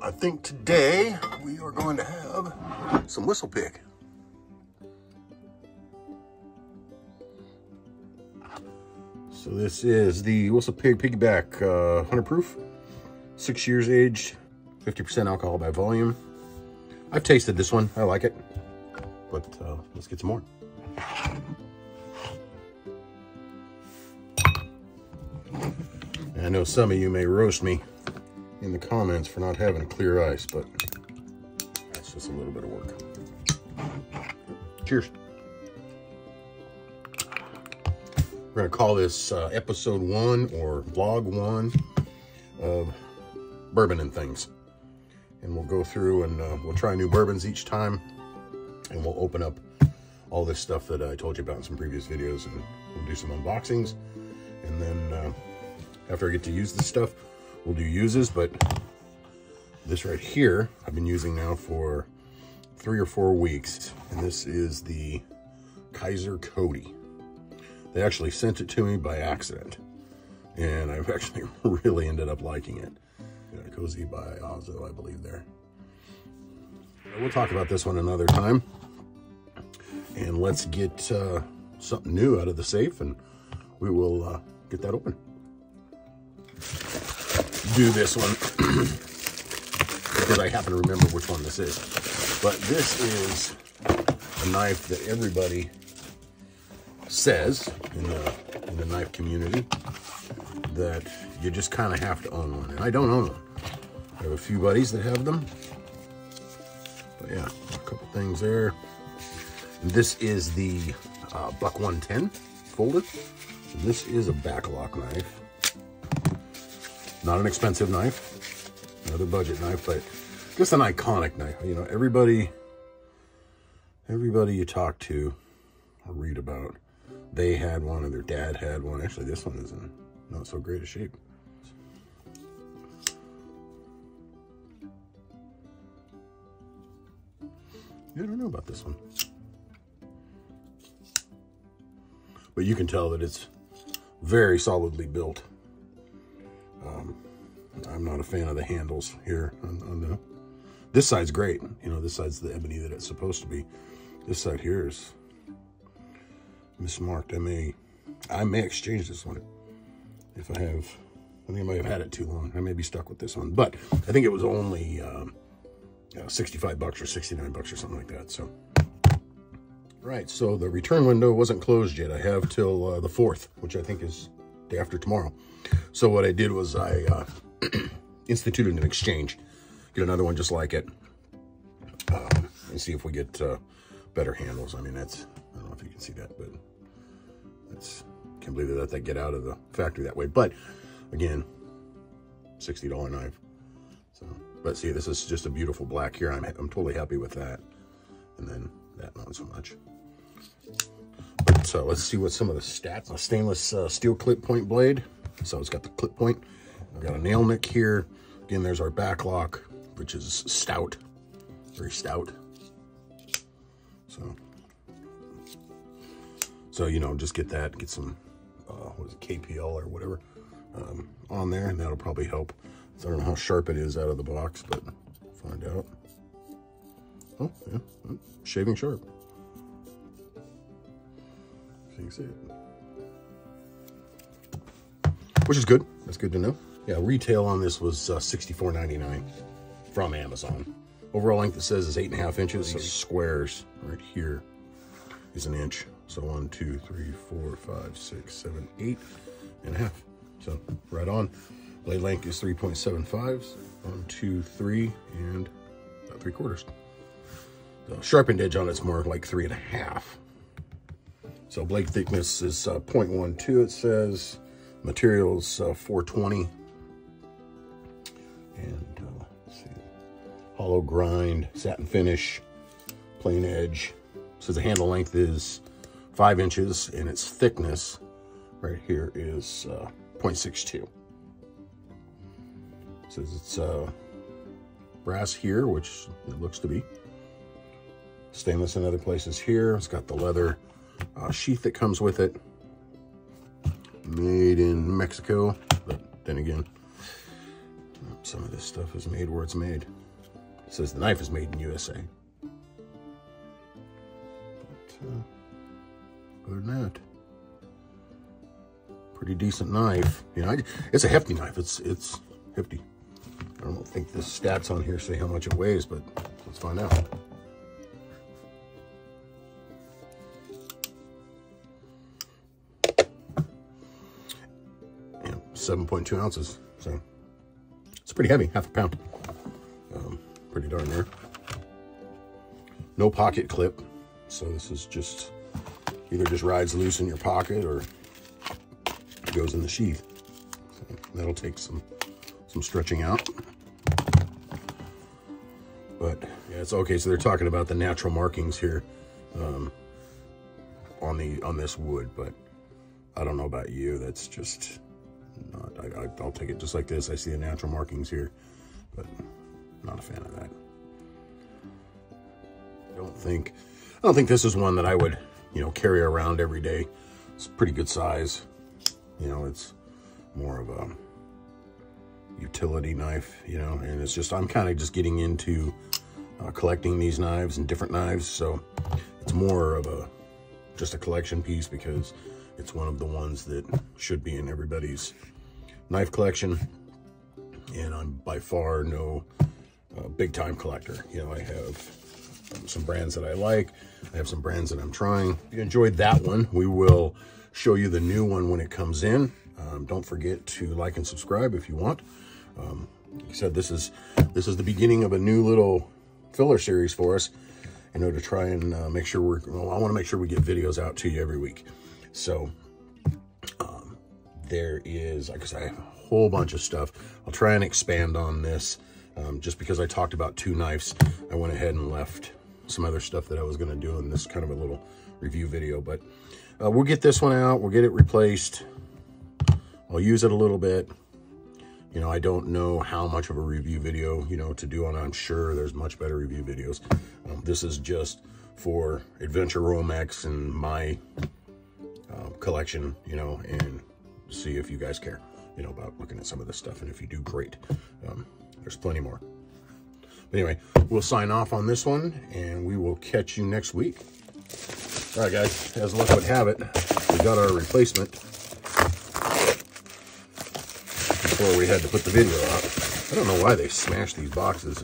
I think today we are going to have some whistle pig. So this is the Whistle Pig Piggyback 100 proof, 6 years aged, 50% alcohol by volume. I've tasted this one, I like it, but let's get some more. And I know some of you may roast me in the comments for not having clear ice, but that's just a little bit of work. Cheers. We're gonna call this episode 1 or vlog 1 of bourbon and things. And we'll go through and we'll try new bourbons each time, and we'll open up all this stuff that I told you about in some previous videos, and we'll do some unboxings. And then after I get to use this stuff, we'll do uses. But this right here I've been using now for 3 or 4 weeks, and this is the Kaiser Cody. They actually sent it to me by accident, and I've actually really ended up liking it. Cozy by Ozzo, I believe there. We'll talk about this one another time, and let's get something new out of the safe, and we will get that open. Do this one because I happen to remember which one this is. But this is a knife that everybody says in the knife community that you just kind of have to own one, and I don't own one. I have a few buddies that have them, but yeah, a couple things there. And this is the Buck 110 folded. And this is a backlock knife. Not an expensive knife, another budget knife, but just an iconic knife. You know, everybody you talk to or read about, they had one or their dad had one. Actually, this one is in not so great a shape. I don't know about this one, but you can tell that it's very solidly built. I'm not a fan of the handles here on this side's great. You know, this side's the ebony that it's supposed to be. This side here is mismarked. I may exchange this one if I think I might have had it too long. I may be stuck with this one, but I think it was only 65 bucks or 69 bucks or something like that. So, right. So the return window wasn't closed yet. I have till the 4th, which I think is day after tomorrow. So what I did was I instituted an exchange, get another one just like it, and see if we get better handles. I mean, I don't know if you can see that, but can't believe that get out of the factory that way. But again, $60 knife. So, but see, this is just a beautiful black here. I'm totally happy with that. And then that not so much. But let's see what some of the stats. A stainless steel clip point blade. So it's got the clip point. I've got a nail nick here. Again, there's our back lock, which is stout, very stout. So you know, just get some what is it, KPL or whatever on there, and that'll probably help. So I don't know how sharp it is out of the box, but we'll find out. Oh yeah, shaving sharp. So you can see it, which is good. That's good to know. Yeah, retail on this was $64.99 from Amazon. Overall length, it says, is 8.5 inches. So squares right here is 1 inch. So 1, 2, 3, 4, 5, 6, 7, 8.5. So right on. Blade length is 3.75. 1, 2, 3, and about 3/4. The sharpened edge on it's more like 3.5. So blade thickness is 0.12. It says materials 420. And let's see, hollow grind, satin finish, plain edge. So the handle length is 5 inches, and its thickness right here is 0.62. Says it's brass here, which it looks to be. Stainless in other places here. It's got the leather sheath that comes with it. Made in Mexico, but then again, some of this stuff is made where it's made. It says the knife is made in USA. But other than that, pretty decent knife. You know, it's a hefty knife. It's hefty. I don't think the stats on here say how much it weighs, but let's find out. Yeah, 7.2 ounces. So it's pretty heavy, half a pound. Pretty darn there. No pocket clip, so this is just either just rides loose in your pocket or goes in the sheath. So that'll take some stretching out. But yeah, it's okay. So they're talking about the natural markings here on this wood, but I don't know about you. That's just not. I'll take it just like this. I see the natural markings here, but not a fan of that. I don't think this is one that I would, you know, carry around every day. It's a pretty good size. You know, it's more of a utility knife, you know, and it's just, I'm kind of just getting into collecting these knives and different knives. So it's more of just a collection piece because it's one of the ones that should be in everybody's knife collection. And I'm by far no big time collector. You know, I have some brands that I like. I have some brands that I'm trying. If you enjoyed that one, we will show you the new one when it comes in. Don't forget to like and subscribe if you want. Like I said, this is the beginning of a new little filler series for us, you know, to try and make sure I want to make sure we get videos out to you every week. So there is, like I said, a whole bunch of stuff. I'll try and expand on this. Just because I talked about two knives, I went ahead and left some other stuff that I was going to do in this kind of a little review video. But we'll get this one out. We'll get it replaced. I'll use it a little bit. You know, I don't know how much of a review video, you know, to do on. I'm sure there's much better review videos. This is just for Adventure Romex and my collection, you know, and see if you guys care, you know, about looking at some of this stuff. And if you do, great. There's plenty more. But anyway, we'll sign off on this one, and we will catch you next week. All right, guys, as luck would have it, we got our replacement before we had to put the video out. I don't know why they smashed these boxes.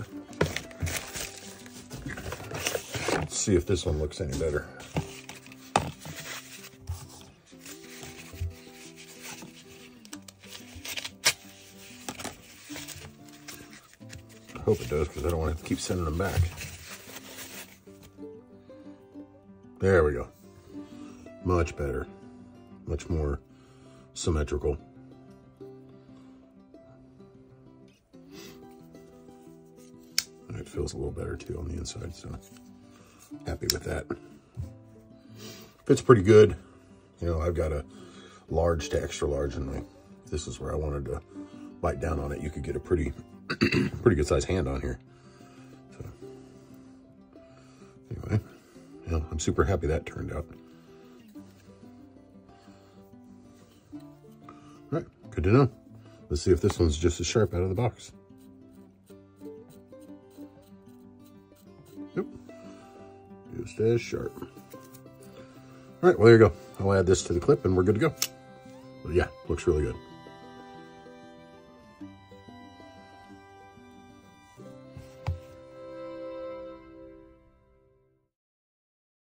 Let's see if this one looks any better. I hope it does, because I don't want to keep sending them back. There we go. Much better. Much more symmetrical. It feels a little better too on the inside, so happy with that. Fits pretty good. You know, I've got a large to extra large, and this is where I wanted to bite down on it. You could get a pretty good size hand on here. So anyway, you know, I'm super happy that turned out. All right, good to know. Let's see if this one's just as sharp out of the box. Yep, just as sharp. All right, well, there you go. I'll add this to the clip and we're good to go. But yeah, looks really good.